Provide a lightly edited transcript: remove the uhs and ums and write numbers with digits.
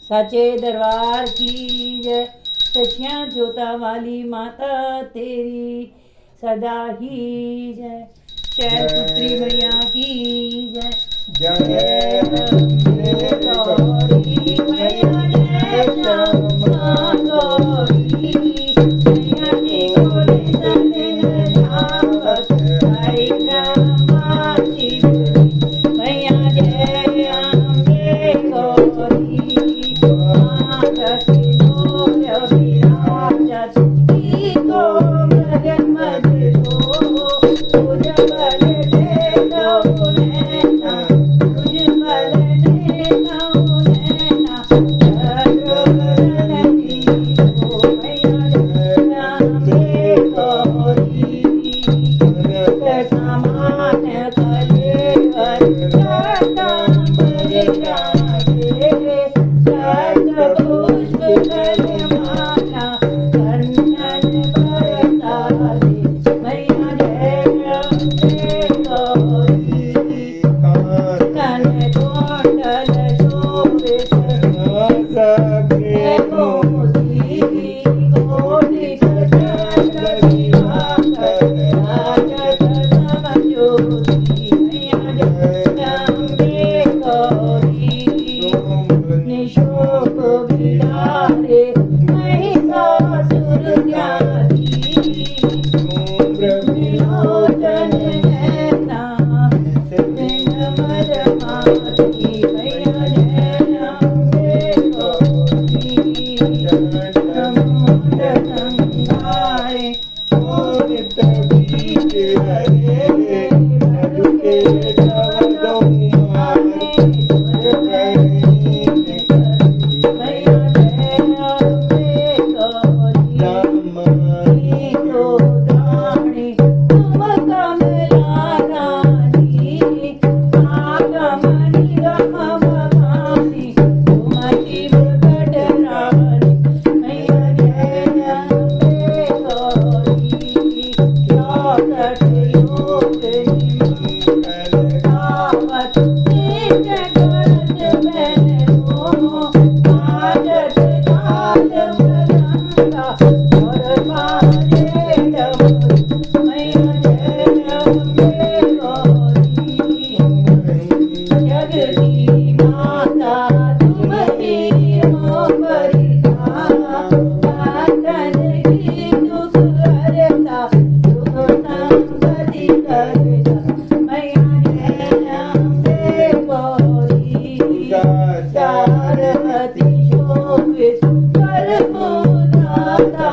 साचे दरबार की जय। सचिया जोता वाली माता तेरी सदा ही जय। शैल पुत्री मैया की जय। जय अम्बे गौरी मैया जय श्यामा गौरी मैया की गोरी सदिन धावत हरि ब्रह्मा शिव मैया जय अम्बे गौरी माता सिंदूर विराजत की कोमल मधुरो उज्ज्वल देवो नैना उज्ज्वल देवो नैना जगरण दीपो मैया जय अम्बे गौरी समान कलेवर जटांबर जागे पुष्प माला कंचन बरसावे मैया जय अम्बे गौरी कन कुंडल शोभित मोती कोटि जगत विभाकर राजत समज्योति मैया जय अम्बे गौरी निशोक विरारे महिषासुर त्यागी विलोचन नैना बिन मदमाती मैया जय अम्बे गौरी समुद्र संगारे मोदित बीज हरे मधुके जवदों माने Sarvati Shobhit Sarvodata